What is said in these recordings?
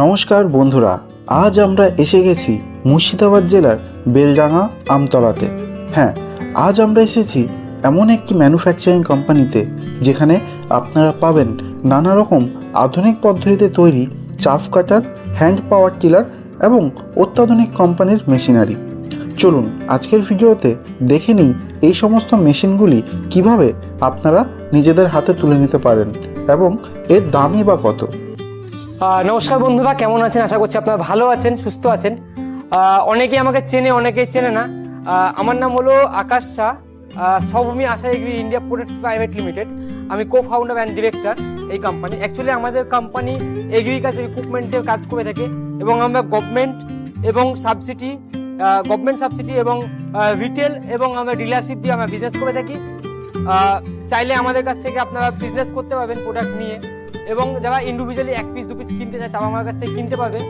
নমস্কার বন্ধুরা, আজ আমরা এসে গেছি মুর্শিদাবাদ জেলার বেলডাঙ্গা আমতলাতে। হ্যাঁ, আজ আমরা এসেছি এমন একটি ম্যানুফ্যাকচারিং কোম্পানিতে যেখানে আপনারা পাবেন নানা রকম আধুনিক পদ্ধতিতে তৈরি চাফ কাটার, হ্যান্ড পাওয়ার টিলার এবং অত্যাধুনিক কোম্পানির মেশিনারি। চলুন আজকের ভিডিওতে দেখে নিন এই সমস্ত মেশিনগুলি কিভাবে আপনারা নিজেদের হাতে তুলে নিতে পারেন এবং এর দামই বা কত। নমস্কার বন্ধুরা, কেমন আছেন? আশা করছি আপনারা ভালো আছেন, সুস্থ আছেন। অনেকেই আমাকে চেনে, অনেকেই চেনে না। আমার নাম হলো Akash Shah, Sabbhumi Asha agri India product private limited. আমি কো ফাউন্ডার অ্যান্ড ডিরেক্টর এই কোম্পানি। অ্যাকচুয়ালি আমাদের কোম্পানি এগ্রিকালচার ইকুইপমেন্টের কাজ করে থাকে এবং আমরা গভর্নমেন্ট সাবসিডি এবং রিটেল এবং আমরা ডিলারশিপ দিয়ে আমরা বিজনেস করে থাকি। চাইলে আমাদের কাছ থেকে আপনারা বিজনেস করতে পারবেন প্রোডাক্ট নিয়ে, এবং যারা ইন্ডিভিজুয়ালি এক পিস দু পিস কিনতে চায় তারা আমার কাছ থেকে কিনতে পারবেন,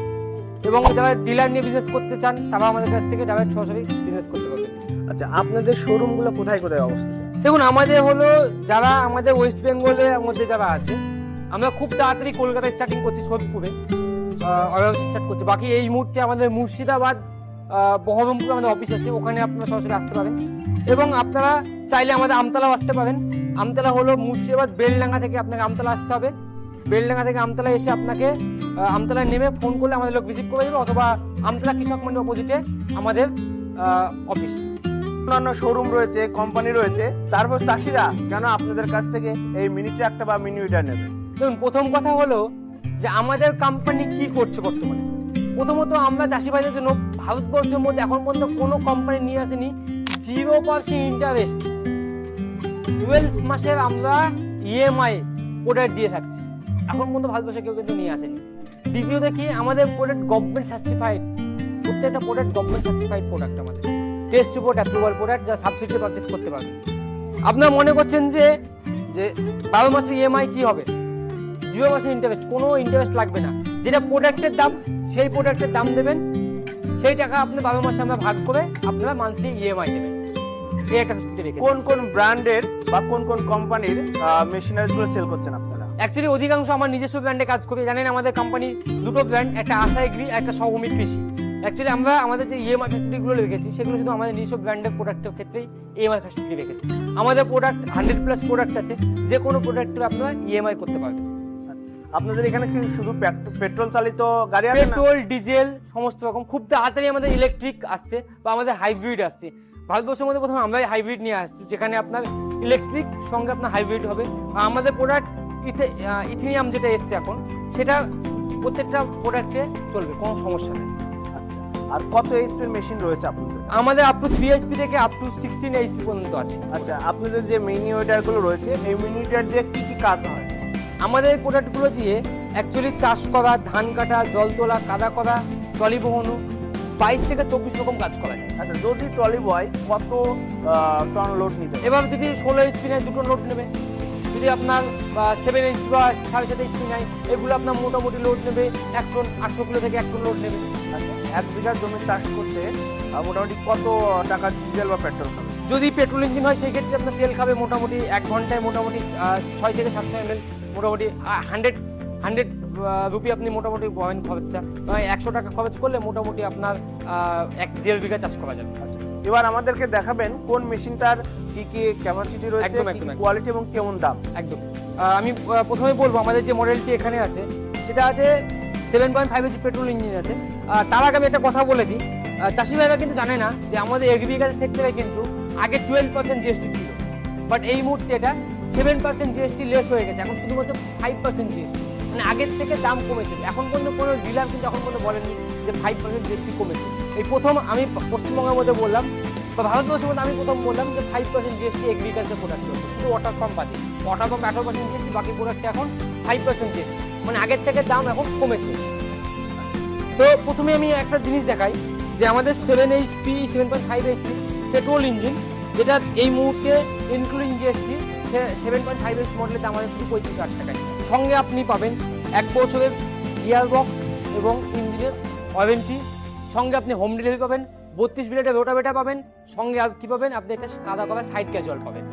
এবং যারা ডিলার নিয়ে বিজনেস করতে চান তারা আমাদের কাছ থেকে ডাইরেক্ট সরাসরি বিজনেস করতে পারবেন। আচ্ছা, আপনাদের শোরুমগুলো কোথায় কোথায় অবস্থিত? দেখুন, আমাদের হলো যারা আমাদের ওয়েস্ট বেঙ্গলের মধ্যে যারা আছে, আমরা খুব তাড়াতাড়ি কলকাতায় স্টার্টিং করছি, সোদপুরে স্টার্ট করছি। বাকি এই মুহূর্তে আমাদের মুর্শিদাবাদ, বহরমপুর আমাদের অফিস আছে, ওখানে আপনারা সরাসরি আসতে পারেন। এবং আপনারা চাইলে আমাদের আমতলাও আসতে পারেন। আমতলা হলো মুর্শিদাবাদ বেলডাঙ্গা থেকে আপনাকে আমতলা আসতে হবে। বেলডাঙ্গা থেকে আমতলা এসে আপনাকে আমতলায় নেমে ফোন করলে আমাদের লোক ভিজিট করে দেবে, অথবা আমতলা কৃষক মন্ডি অপোজিটে আমাদের অফিস। অন্যান্য শোরুম রয়েছে, কোম্পানি রয়েছে, তারপর চাষিরা কেন আপনাদের কাছ থেকে এই মিনি ট্রাক্টর বা মিনি উইডার নেবে? দেখুন, প্রথম কথা হলো যে আমাদের কোম্পানি কি করছে বর্তমানে। প্রথমত আমরা চাষি ভাইদের জন্য ভারতবর্ষের মধ্যে এখন পর্যন্ত কোনো কোম্পানি নিয়ে আসেনি 0% ইন্টারেস্ট, 12 মাসের আমরা ইএমআই প্রোডাক্ট দিয়ে থাকছি। এখন পর্যন্ত ভারতবর্ষে কেউ কিন্তু নিয়ে আসেনি। দ্বিতীয়ত কি, আমাদের প্রোডাক্ট গভর্নমেন্ট সার্টিফাইড, প্রত্যেকটা প্রোডাক্ট গভর্নমেন্ট সার্টিফাইড প্রোডাক্ট আমাদের, টেস্ট রিপোর্ট অ্যাপ্রুভাল প্রোডাক্ট, যা সাবসিডিতে পারচেস করতে পারবেন। আপনারা মনে করছেন যে 12 মাসের ইএমআই কি হবে, 0% ইন্টারেস্ট, কোনো ইন্টারেস্ট লাগবে না। যেটা প্রোডাক্টের দাম সেই প্রোডাক্টের দাম দেবেন, সেই টাকা আপনি 12 মাসে আমরা ভাগ করে আপনারা মান্থলি ইএমআই দেবেন। এই একটা ফেসিলিটি রেখেছি। কোন কোন ব্র্যান্ডের বা কোন কোন কোম্পানির মেশিনারিজগুলো সেল করছেন আপনারা? অ্যাকচুয়ালি অধিকাংশ আমার নিজস্ব ব্র্যান্ডে কাজ করি। জানেন আমাদের কোম্পানি দুটো ব্র্যান্ড, একটা আশা এগ্রি, একটা সবভূমি কৃষি। অ্যাকচুয়ালি আমরা আমাদের যে ইএমআই ফ্যাসিলিটিগুলো রেখেছি সেগুলো শুধু আমাদের নিজস্ব ব্র্যান্ডের প্রোডাক্টের ক্ষেত্রেই ইএমআই ফ্যাসিলিটি রেখেছি। আমাদের প্রোডাক্ট 100+ প্রোডাক্ট আছে, যে কোনো প্রোডাক্টের আপনারা ইএমআই করতে পারবেন। আপনাদের এখানে কি শুধু পেট্রোল চালিত গাড়ি আছে? পেট্রোল, ডিজেল সমস্ত রকম। খুব তাড়াতাড়ি আমাদের ইলেকট্রিক আসছে বা আমাদের হাইব্রিড আসছে। ভারতবর্ষের মধ্যে প্রথমে আমরাই হাইব্রিড নিয়ে আসছি, যেখানে আপনার ইলেকট্রিক সঙ্গে আপনার হাইব্রিড হবে। আমাদের প্রোডাক্ট ইথিনিয়াম যেটা এসছে এখন, সেটা প্রত্যেকটা প্রোডাক্টে চলবে, কোনো সমস্যা নেই। আর কত এইচপির মেশিন রয়েছে আপনাদের? আমাদের আপ টু 3 এইচপি থেকে আপ টু 16 এইচপি পর্যন্ত আছে। আচ্ছা, আপনাদের যে মিনি উইডারগুলো রয়েছে, এই মিনি উইডার দিয়ে কি কি কাজ হয়? আমাদের এই প্রোডাক্টগুলো দিয়ে অ্যাকচুয়ালি চাষ করা, ধান কাটা, জল তোলা, কাদা করা, ট্রলি বহনো, 22 থেকে 24 রকম কাজ করা যায়। আচ্ছা, যদি ট্রলি বয় কত টন লোড নিতে? এবার যদি 16 এইচপি নেয় 2টো লোড নেবে, যদি আপনার 7 এইচপি বা 7.5 এইচপি নেয় এগুলো আপনার মোটামুটি লোড নেবে 1 টন, 800 কিলো থেকে 1 টন লোড নেবে। আচ্ছা, 1 বিঘা জমি চাষ করতে মোটামুটি কত টাকা ডিজেল বা পেট্রোল খাবে? যদি পেট্রোল ইঞ্জিন হয় সেই ক্ষেত্রে আপনার তেল খাবে মোটামুটি 1 ঘন্টায় মোটামুটি 6 থেকে 700 ml, মোটামুটি 100 রুপি আপনি মোটামুটি বলেন খরচা। 100 টাকা খরচ করলে মোটামুটি আপনার 1.5 বিঘা চাষ করা যাবে। এবার আমাদেরকে দেখাবেন কোন মেশিনটার কি কি ক্যাপাসিটি রয়েছে, কোয়ালিটি এবং কেমন দাম। একদম, আমি প্রথমে বলবো আমাদের যে মডেলটি এখানে আছে সেটা আছে 7.5 HP পেট্রোল ইঞ্জিন আছে। তার আগে আমি একটা কথা বলে দিই, চাষি ভাইরা কিন্তু জানে না যে আমাদের এগ্রিকালচার সেক্টরে কিন্তু আগে 12% জিএসটি ছিল, বাট এই মুহূর্তে এটা 7% জিএসটি লেস হয়ে গেছে। এখন শুধুমাত্র 5% জিএসটি, মানে আগের থেকে দাম কমেছে। এখন পর্যন্ত কোনো ডিলার কিন্তু এখন পর্যন্ত বলেনি যে 5% জিএসটি কমেছে। এই প্রথম আমি পশ্চিমবঙ্গের মধ্যে বললাম বা ভারতবর্ষের মধ্যে আমি প্রথম বললাম যে 5% জিএসটি এগ্রিকালচার প্রোডাক্ট হচ্ছে, শুধু ওয়াটার পাম্প বাদে। ওয়াটার পাম্প 18% জিএসটি, বাকি প্রোডাক্টে এখন 5% জিএসটি, মানে আগের থেকে দাম এখন কমেছে। তো প্রথমে আমি একটা জিনিস দেখাই যে আমাদের 7.5 HP পেট্রোল ইঞ্জিন, যেটা এই মুহূর্তে ইনক্লুডিং জিএসটি 7.5 HP মডেলের দাম আমাদের শুধু 35,000 টাকায়। সঙ্গে আপনি পাবেন 1 বছরের গিয়ার বক্স এবং ইঞ্জিনের ওয়ারেন্টি, সঙ্গে আপনি হোম ডেলিভারি পাবেন, 32 ব্লেডের রোটাভেটর পাবেন, সঙ্গে আর কি পাবেন, আপনি একটা কাদা করা সাইড ক্যাজুয়াল পাবেন।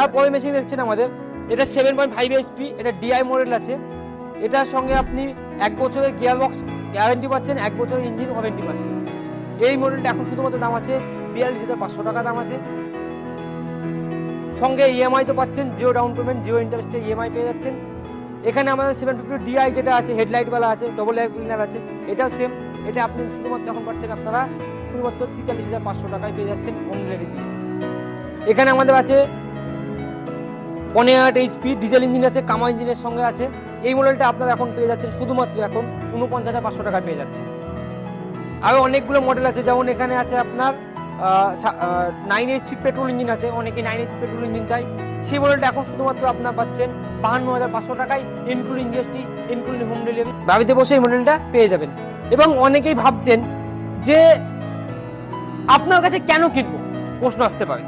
তারপরে মেশিন দেখছেন আমাদের, এটা 7.5 HP, এটা ডিআই মডেল আছে। এটার সঙ্গে আপনি 1 বছরের গিয়ার বক্স গ্যারান্টি পাচ্ছেন, 1 বছরের ইঞ্জিন ওয়ারেন্টি পাচ্ছেন। এই মডেলটা এখন শুধুমাত্র দাম আছে 42,500 টাকা দাম আছে। সঙ্গে ইএমআই তো পাচ্ছেন, জিরো ডাউন পেমেন্ট, জিরো ইন্টারেস্টে ইএমআই পেয়ে যাচ্ছেন। এখানে আমাদের 750 DI যেটা আছে, হেডলাইটওয়ালা আছে, ডবল এয়ার ক্লিনার আছে, এটাও সেম। এটা আপনি শুধুমাত্র এখন পাচ্ছেন আপনারা শুধুমাত্র 43,500 টাকায় পেয়ে যাচ্ছেন হোম ডেলিভারি দিয়ে। এখানে আমাদের আছে 15 HP ডিজেল ইঞ্জিন আছে, কামা ইঞ্জিনের সঙ্গে আছে। এই মডেলটা আপনারা এখন পেয়ে যাচ্ছেন শুধুমাত্র এখন 49,500 টাকায় পেয়ে যাচ্ছেন। আরও অনেকগুলো মডেল আছে, যেমন এখানে আছে আপনার 9 HP পেট্রোল ইঞ্জিন আছে, অনেকে 9 HP পেট্রোল ইঞ্জিন চাই। সেই মডেলটা এখন শুধুমাত্র আপনার পাচ্ছেন 52,500 টাকায় including GST, including home delivery. বাড়িতে বসে এই মডেলটা পেয়ে যাবেন। এবং অনেকেই ভাবছেন যে আপনার কাছে কেন কিনবো, প্রশ্ন আসতে পারে।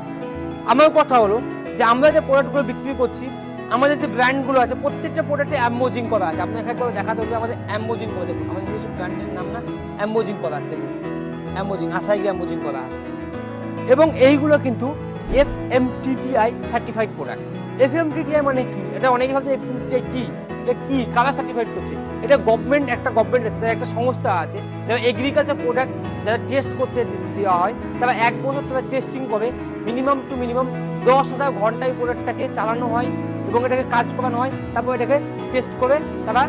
আমার কথা হলো যে আমরা যে প্রোডাক্টগুলো বিক্রি করছি, আমাদের যে ব্র্যান্ডগুলো আছে, প্রত্যেকটা প্রোডাক্টে অ্যাম্বোজিং করা আছে। আপনাকে একবার দেখাতে হবে আমাদের অ্যাম্বোজিং করে দেখুন, আমাদের নিজস্ব ব্র্যান্ডের নাম না, অ্যাম্বোজিং করা আছে, দেখুন অ্যাম্বোজিং, আশায় গিয়ে অ্যাম্বোজিং করা আছে। এবং এইগুলো কিন্তু FMTTI সার্টিফাইড প্রোডাক্ট। FMTTI মানে কি? এটা অনেকেই ভাবছে FMTTI কি, এটা কি, কারা সার্টিফাইড করছে? এটা গভর্নমেন্ট, একটা গভর্নমেন্ট আছে, তার একটা সংস্থা আছে যারা এগ্রিকালচার প্রোডাক্ট যারা টেস্ট করতে দেওয়া হয়, তারা 1 বছর তারা টেস্টিং করে মিনিমাম 10,000 ঘন্টায় প্রোডাক্টটাকে চালানো হয় এবং এটাকে কাজ করানো হয়, তারপর এটাকে টেস্ট করে তারা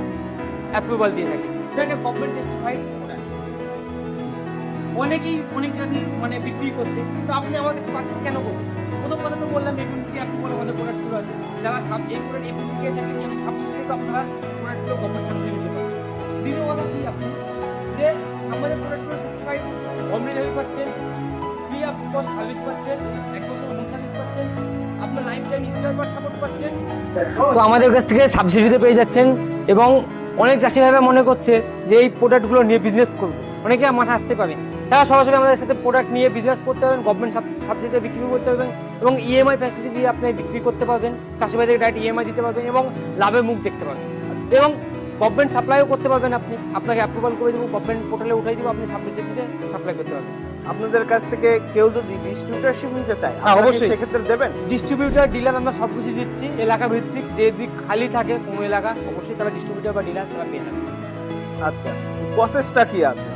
অ্যাপ্রুভাল দিয়ে থাকে। এটা গভর্নমেন্ট টেস্টিফাইড প্রোডাক্ট। অনেকেই অনেক জায়গায় মানে বিক্রি করছে, তো আপনি আমার কাছে পারচেস কেন করবেন? প্রথম কথা তো বললাম FMTTI অ্যাপ্রুভাল আমাদের প্রোডাক্টগুলো আছে, যারা এই প্রোডাক্ট FMTTI থাকলে কি আমি সাবসিডি তো আপনারা প্রোডাক্টগুলো গভর্নমেন্ট সাবসিডি দিতে পারবেন। দ্বিতীয় কথা কি আপনি যে আমাদের প্রোডাক্টগুলো সার্টিফাইড হোম ডেলিভারি পাচ্ছেন, ফ্রি অফ কস্ট সার্ভিস পাচ্ছেন, 1 বছর হোম সার্ভিস পাচ্ছেন, আপনার life time spare part support পাচ্ছেন। তো আমাদের কাছ থেকে সাবসিডিতে পেয়ে যাচ্ছেন। এবং অনেক চাষি ভাইরা মনে করছে যে এই প্রোডাক্টগুলো নিয়ে বিজনেস করবো, অনেকে মাথা আসতে পারে, তারা সরাসরি আমাদের সাথে প্রোডাক্ট নিয়ে বিজনেস করতে পারবেন, গভর্নমেন্ট সাবসিডিতে বিক্রি করতে পারবেন এবং ইএমআই ফ্যাসিলিটি দিয়ে আপনি বিক্রি করতে পারবেন, চাষি ভাইদের ডাইরেক্ট ইএমআই দিতে পারবেন এবং লাভের মুখ দেখতে পারবেন। এবং গভর্নমেন্ট সাপ্লাইও করতে পারবেন, আপনি আপনাকে অ্যাপ্রুভাল করে দেবো, গভর্নমেন্ট পোর্টালে উঠাই দেবো, আপনি সাবসিডিতে সাপ্লাই করতে পারবেন। আপনাদের কাছ থেকে কেউ যদি ডিস্ট্রিবিউটরশিপ নিতে চায়, অবশ্যই সেক্ষেত্রে দেবেন। ডিস্ট্রিবিউটর, ডিলার আমরা সব কিছু দিচ্ছি, এলাকা ভিত্তিক, যে দিক খালি থাকে কোনো এলাকা, অবশ্যই তারা ডিস্ট্রিবিউটর বা ডিলার তারা পেয়ে যাবে। আচ্ছা, প্রসেসটা কি আছে?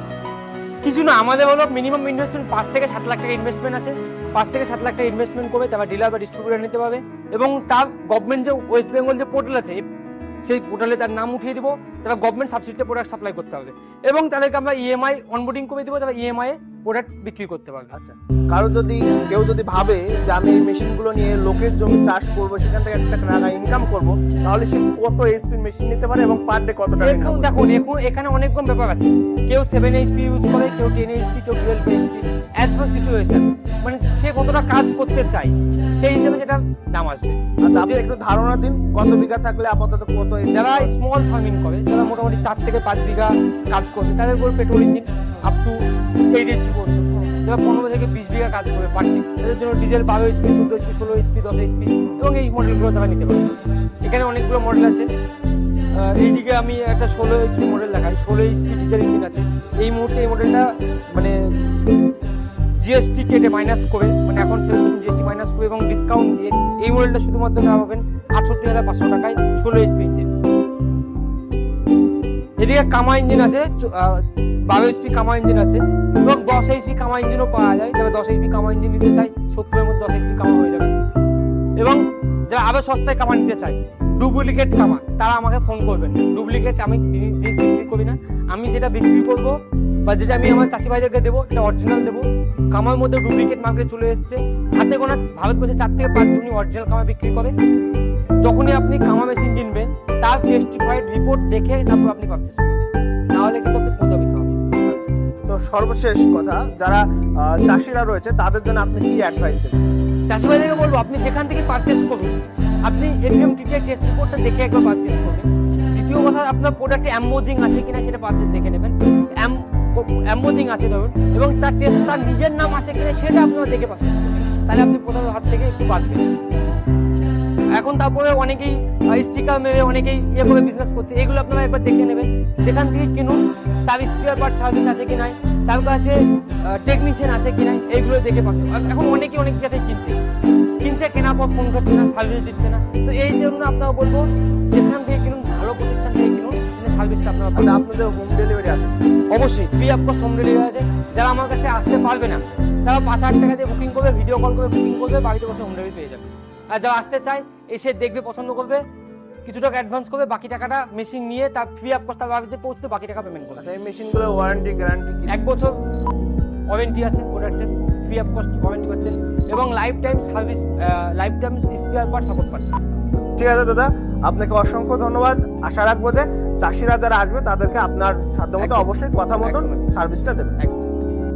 কিছু না, আমাদের হলো মিনিমাম ইনভেস্টমেন্ট 5 থেকে 7 লাখ টাকা ইনভেস্টমেন্ট আছে। 5 থেকে 7 লাখ টাকা ইনভেস্টমেন্ট করবে, তারপর ডিলার বা ডিস্ট্রিবিউটর নিতে পারবে। এবং তার গভর্নমেন্ট যে ওয়েস্ট বেঙ্গল যে পোর্টাল আছে, সেই পোর্টালে তার নাম উঠিয়ে দিব, তারা গভর্নমেন্ট সাবসিডিতে প্রোডাক্ট সাপ্লাই করতে হবে এবং তাদেরকে আমরা ইএমআই অনবোর্ডিং করে দিব, তারা ইএমআই এ প্রোডাক্ট বিক্রি করতে পারবে। আচ্ছা, কেউ যদি ভাবে যে আমি এই মেশিনগুলো নিয়ে লোকের জমি চাষ করবো, সেখান থেকে 1 টাকা ইনকাম করবো, তাহলে সে কত এইচপি মেশিন নিতে পারে এবং পার ডে কত টাকা? দেখুন, এখানে অনেক রকম ব্যাপার আছে। কেউ 7 HP ইউজ করে, কেউ 10 HP, কেউ 12 HP, অ্যাজ পার সিচুয়েশন, মানে সে কতটা কাজ করতে চায় সেই হিসেবে সেটা দাম আসবে। আচ্ছা, আপনি একটু ধারণা দিন কত বিঘা থাকলে আপাতত কত? যারা স্মল ফার্মিং করে, যারা মোটামুটি 4 থেকে 5 বিঘা কাজ করবে, তাদের উপর petrol engine up to 8 HP পর্যন্ত। যারা 15 থেকে 20 বিঘা কাজ করবে পার ডে, তাদের জন্য diesel 12 HP, 14 HP, 16 HP, 10 HP এবং এই মডেলগুলো তারা নিতে পারবে। এখানে অনেকগুলো মডেল আছে। এইদিকে আমি একটা 16 HP মডেল দেখাই, 16 HP ডিজেল ইঞ্জিন আছে। এই মুহূর্তে এই মডেলটা মানে জিএসটি কেটে মাইনাস করে, মানে এখন 7% জিএসটি মাইনাস করে এবং ডিসকাউন্ট দিয়ে এই মডেলটা শুধুমাত্র পাবেন 68,500 টাকায়, 16 HP ইঞ্জিন। এদিকে কামা ইঞ্জিন আছে, 12 HP কামা ইঞ্জিন আছে এবং 10 HP কামা ইঞ্জিনও পাওয়া যায়। যারা 10 HP কামা ইঞ্জিন নিতে চাই, 70-এর মধ্যে 10 HP কামা হয়ে যাবে। এবং যারা আরো সস্তায় কামা নিতে চাই, ডুপ্লিকেট কামা, তারা আমাকে ফোন করবেন। ডুপ্লিকেট আমি জিনিস বিক্রি করি না, আমি যেটা বিক্রি করবো বা যেটা আমি আমার চাষি ভাইদেরকে দেবো, এটা অরিজিনাল দেবো। কামার মধ্যে ডুপ্লিকেট মার্কেটে চলে এসেছে, হাতে গোনা ভারতবর্ষে 4 থেকে 5 জনই অরিজিনাল কামা বিক্রি করে। যখনই আপনি কামা মেশিন কিনবেন, তার টেস্টিফাইড রিপোর্ট দেখে তারপর আপনি পারচেস করবেন, নাহলে কিন্তু আপনি প্রতারিত হবেন। তো সর্বশেষ কথা, যারা চাষিরা রয়েছে তাদের জন্য আপনি কি অ্যাডভাইস দেবেন? চাষি ভাইদেরকে বলবো, আপনি যেখান থেকে পারচেস করুন, আপনি FMTTI টেস্ট রিপোর্টটা দেখে একবার পারচেস করবেন। দ্বিতীয় কথা, আপনার প্রোডাক্টে অ্যাম্বোজিং আছে কিনা সেটা পারচেস দেখে নেবেন। অ্যাম্বোজিং আছে ধরুন, এবং তার টেস্ট তার নিজের নাম আছে কিনা সেটা আপনারা দেখে পারচেস করবেন, তাহলে আপনি প্রথমে হাত থেকে একটু বাঁচবেন। এখন তারপরে অনেকেই স্টিকার মেরে অনেকেই ইয়ে করে বিজনেস করছে, এগুলো আপনারা একবার দেখে নেবেন। যেখান থেকে কিনুন তার স্পেয়ার পার্ট সার্ভিস আছে কি নাই, তার কাছে টেকনিশিয়ান আছে কি নাই, এইগুলো দেখে পাচ্ছেন। এখন অনেকেই অনেক জায়গায় কিনছে, কেনার পর ফোন করছে না, সার্ভিস দিচ্ছে না। তো এই জন্য আপনারা বলবো, যেখান থেকে কিনুন ভালো প্রতিষ্ঠান থেকে কিনুন, সার্ভিসটা আপনারা মানে পাবেন। আপনাদের হোম ডেলিভারি আছে? অবশ্যই free of cost home delivery আছে। যারা আমার কাছে আসতে পারবে না তারা 5,000 টাকা দিয়ে বুকিং করবে, ভিডিও কল করে বুকিং করবে, বাড়িতে বসে হোম ডেলিভারি পেয়ে যাবে। আর যারা আসতে চায় এসে দেখবে, পছন্দ করবে, কিছু টাকা অ্যাডভান্স করবে, বাকি টাকাটা মেশিন নিয়ে তার ফ্রি অফ কস্ট তার বাড়িতে পৌঁছতে বাকি টাকা পেমেন্ট করবে। আচ্ছা, এই মেশিনগুলো ওয়ারেন্টি গ্যারান্টি কি? 1 বছর ওয়ারেন্টি আছে প্রোডাক্টের, ফ্রি অফ কস্ট ওয়ারেন্টি পাচ্ছেন এবং life time service, life time spare part support পাচ্ছেন। ঠিক আছে দাদা, আপনাকে অসংখ্য ধন্যবাদ। আশা রাখবো যে চাষিরা যারা আসবে তাদেরকে আপনার সাধ্যমতো একদম। অবশ্যই কথা মতন একদম। সার্ভিসটা দেবেন। একদম।